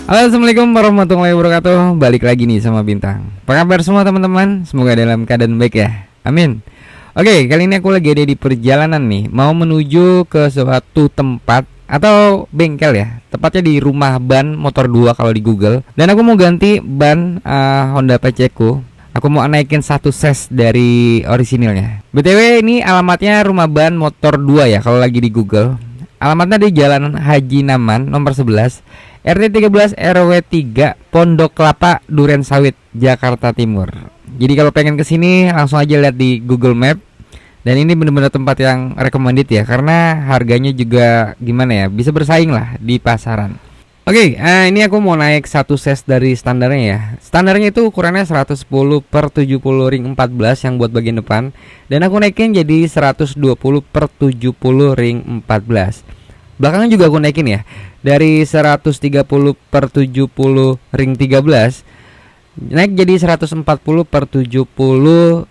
Halo, assalamualaikum warahmatullahi wabarakatuh. Balik lagi nih sama Bintang. Apa kabar semua teman-teman? Semoga dalam keadaan baik ya. Amin. Oke, kali ini aku lagi ada di perjalanan nih, mau menuju ke suatu tempat atau bengkel ya. Tepatnya di rumah ban motor 2 kalau di Google. Dan aku mau ganti ban Honda PC ku. Aku mau naikin satu ses dari orisinilnya. BTW ini alamatnya rumah ban motor 2 ya kalau lagi di Google. Alamatnya di Jalan Haji Naman nomor 11, RT 13 RW 3, Pondok Kelapa, Duren Sawit, Jakarta Timur. Jadi kalau pengen kesini langsung aja lihat di Google Map. Dan ini benar-benar tempat yang recommended ya, karena harganya juga gimana ya, bisa bersaing lah di pasaran. Oke, ini aku mau naik satu ses dari standarnya ya. Standarnya itu ukurannya 110 per 70 ring 14 yang buat bagian depan. Dan aku naikin jadi 120 per 70 ring 14. Belakangnya juga aku naikin ya, dari 130 per 70 ring 13 naik jadi 140 per 70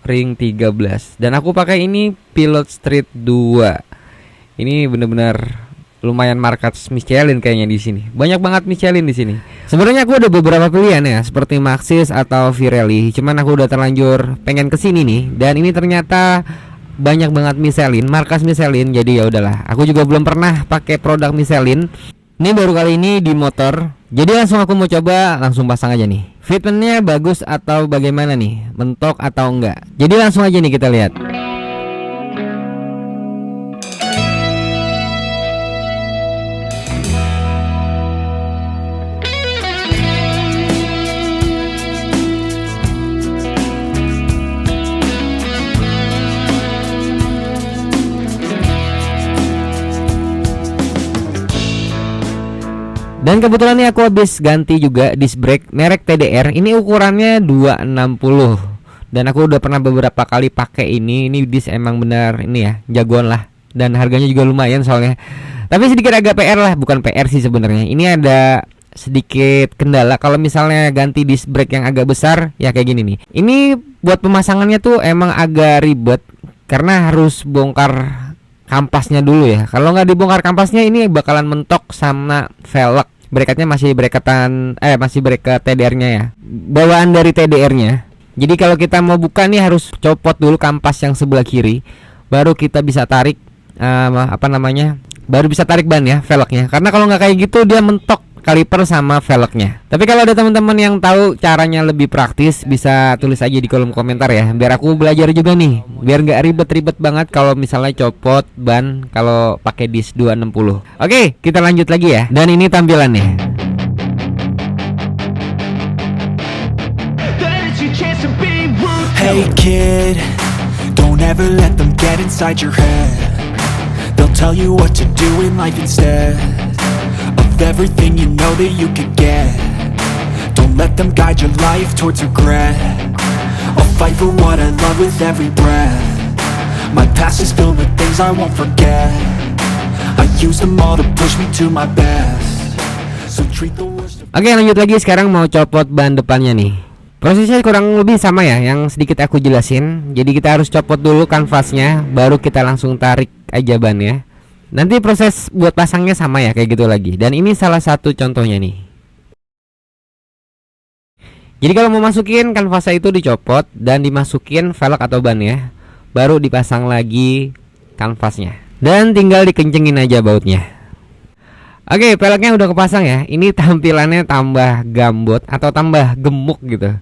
ring 13. Dan aku pakai ini Pilot Street 2. Ini bener-bener lumayan market Michelin kayaknya di sini. Banyak banget Michelin di sini. Sebenarnya aku ada beberapa pilihan ya, seperti Maxxis atau Pirelli. Cuman aku udah terlanjur pengen kesini nih, dan ini ternyata banyak banget Michelin, markas Michelin. Jadi ya udahlah, aku juga belum pernah pakai produk Michelin. Ini baru kali ini di motor. Jadi langsung aku mau coba, langsung pasang aja nih. Fitmentnya bagus atau bagaimana nih? Mentok atau enggak? Jadi langsung aja nih kita lihat. Dan kebetulan nih aku habis ganti juga disc brake merek TDR. Ini ukurannya 260. Dan aku udah pernah beberapa kali pakai ini. Ini disc emang benar ini ya, jagoan lah. Dan harganya juga lumayan soalnya. Tapi sedikit agak PR lah, bukan PR sih sebenarnya. Ini ada sedikit kendala kalau misalnya ganti disc brake yang agak besar ya kayak gini nih. Ini buat pemasangannya tuh emang agak ribet karena harus bongkar kampasnya dulu ya. Kalau nggak dibongkar kampasnya ini bakalan mentok sama velg. Bracketnya masih masih bracket TDR-nya ya. Bawaan dari TDR-nya. Jadi kalau kita mau buka nih harus copot dulu kampas yang sebelah kiri, baru kita bisa tarik baru bisa tarik ban ya, velgnya. Karena kalau nggak kayak gitu dia mentok kaliper sama velgnya. Tapi kalau ada teman-teman yang tahu caranya lebih praktis, bisa tulis aja di kolom komentar ya, biar aku belajar juga nih, biar nggak ribet-ribet banget kalau misalnya copot ban kalau pakai disc 260. Oke, kita lanjut lagi ya. Dan ini tampilannya. Hey kid, don't ever let them get inside your head. They'll tell you what to do in life instead of everything you know that you could get. Don't let them guide your life towards regret. I'll fight for what I love with every breath. My past is filled with things I won't forget. I use them all to push me to my best. So treat the worst of... Oke, lanjut lagi. Sekarang mau copot ban depannya nih. Prosesnya kurang lebih sama ya, yang sedikit aku jelasin. Jadi kita harus copot dulu kanvasnya, baru kita langsung tarik aja bannya. Nanti proses buat pasangnya sama ya, kayak gitu lagi. Dan ini salah satu contohnya nih. Jadi kalau mau masukin kanvasnya itu dicopot dan dimasukin velg atau ban ya, baru dipasang lagi kanvasnya. Dan tinggal dikencengin aja bautnya. Oke, velgnya udah kepasang ya. Ini tampilannya tambah gambot atau tambah gemuk gitu.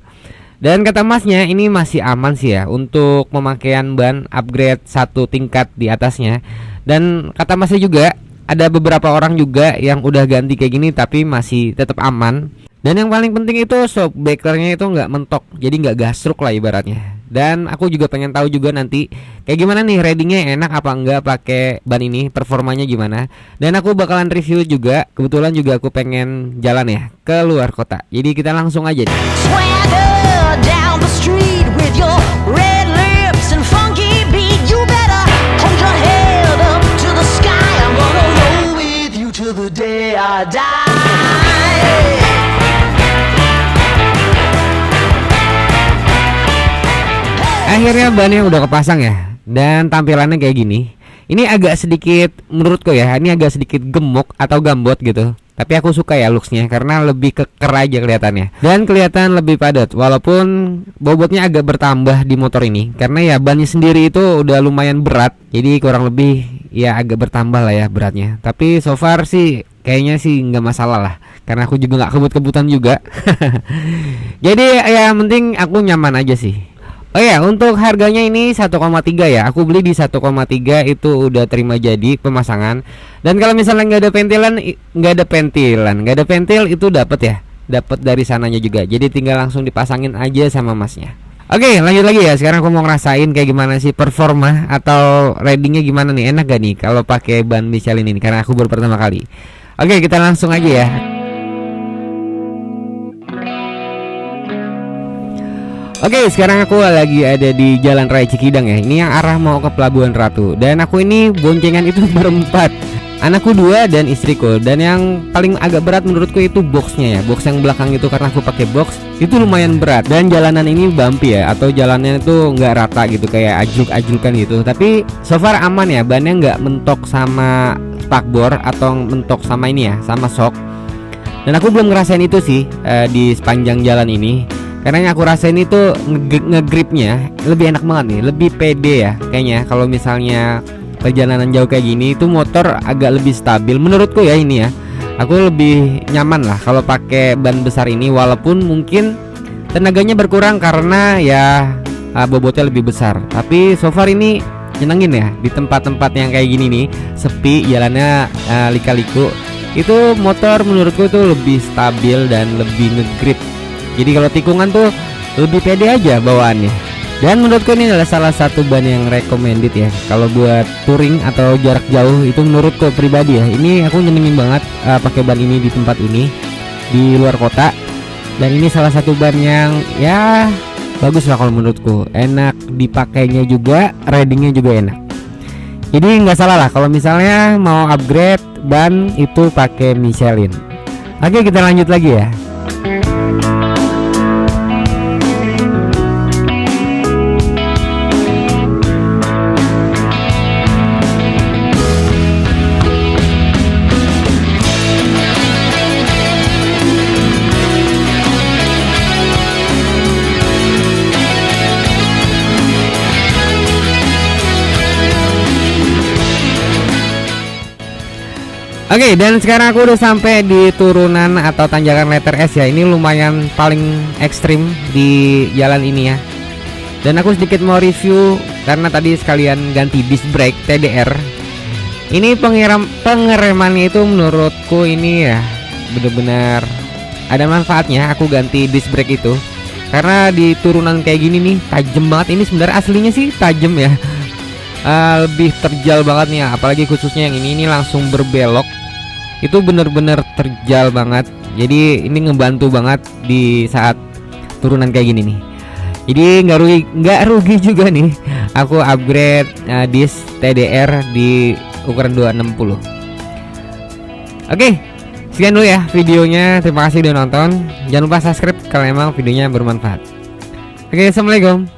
Dan kata masnya ini masih aman sih ya untuk pemakaian ban upgrade satu tingkat di atasnya. Dan kata masnya juga ada beberapa orang juga yang udah ganti kayak gini tapi masih tetap aman. Dan yang paling penting itu shock breakernya itu nggak mentok, jadi nggak gasruk lah ibaratnya. Dan aku juga pengen tahu juga nanti kayak gimana nih ridingnya, enak apa enggak pakai ban ini, performanya gimana. Dan aku bakalan review juga. Kebetulan juga aku pengen jalan ya ke luar kota. Jadi kita langsung aja nih. Swagger down the street with your red lips and funky beat. You better hold your head up to the sky. I'm gonna roll with you till the day I die. Akhirnya bannya udah kepasang ya. Dan tampilannya kayak gini. Ini agak sedikit menurutku ya, ini agak sedikit gemuk atau gambot gitu. Tapi aku suka ya looksnya karena lebih keker aja kelihatannya. Dan kelihatan lebih padat. Walaupun bobotnya agak bertambah di motor ini. Karena ya bannya sendiri itu udah lumayan berat. Jadi kurang lebih ya agak bertambah lah ya beratnya. Tapi so far sih kayaknya sih nggak masalah lah. Karena aku juga nggak kebut-kebutan juga. Jadi ya penting aku nyaman aja sih. Oh ya, untuk harganya ini 1,3 ya. Aku beli di 1,3 itu udah terima jadi pemasangan. Dan kalau misalnya nggak ada pentil itu dapat ya. Dapat dari sananya juga. Jadi tinggal langsung dipasangin aja sama masnya. Oke, lanjut lagi ya. Sekarang aku mau ngerasain kayak gimana sih performa atau ridingnya gimana nih. Enak gak nih kalau pakai ban Michelin ini karena aku baru pertama kali. Oke, kita langsung aja ya. Oke, sekarang aku lagi ada di Jalan Raya Cikidang ya. Ini yang arah mau ke Pelabuhan Ratu. Dan aku ini boncengan itu berempat. Anakku 2 dan istriku. Dan yang paling agak berat menurutku itu boxnya ya. Box yang belakang itu karena aku pakai box itu lumayan berat. Dan jalanan ini bumpy ya, atau jalannya itu nggak rata gitu, kayak ajluk-ajlukan gitu. Tapi so far aman ya. Bannya nggak mentok sama spakbor atau mentok sama ini ya, sama shock. Dan aku belum ngerasain itu sih di sepanjang jalan ini. Karena yang aku rasain itu ngegripnya lebih enak banget nih, lebih pede ya kayaknya. Kalau misalnya perjalanan jauh kayak gini itu motor agak lebih stabil menurutku ya ini ya. Aku lebih nyaman lah kalau pakai ban besar ini, walaupun mungkin tenaganya berkurang karena ya bobotnya lebih besar. Tapi so far ini nyenengin ya di tempat-tempat yang kayak gini nih, sepi, jalannya lika-liku. Itu motor menurutku itu lebih stabil dan lebih ngegrip. Jadi kalau tikungan tuh lebih pede aja bawaannya. Dan menurutku ini adalah salah satu ban yang recommended ya. Kalau buat touring atau jarak jauh itu menurutku pribadi ya. Ini aku nyenengin banget pakai ban ini di tempat ini, di luar kota. Dan ini salah satu ban yang ya bagus lah kalau menurutku. Enak dipakainya juga, ridingnya juga enak. Jadi nggak salah lah kalau misalnya mau upgrade ban itu pakai Michelin. Oke, kita lanjut lagi ya. Oke, dan sekarang aku udah sampai di turunan atau tanjakan letter S ya. Ini lumayan paling ekstrim di jalan ini ya. Dan aku sedikit mau review karena tadi sekalian ganti disc brake TDR. Ini pengeremannya itu menurutku ini ya bener-bener ada manfaatnya. Aku ganti disc brake itu karena di turunan kayak gini nih tajam banget. Ini sebenarnya aslinya sih tajam ya. Lebih terjal banget nih ya. Apalagi khususnya yang ini langsung berbelok. Itu bener-bener terjal banget. Jadi ini ngebantu banget di saat turunan kayak gini nih. Jadi nggak rugi juga nih. Aku upgrade disc TDR di ukuran 260. Oke, sekian dulu ya videonya. Terima kasih udah nonton. Jangan lupa subscribe kalau emang videonya bermanfaat. Oke, assalamualaikum.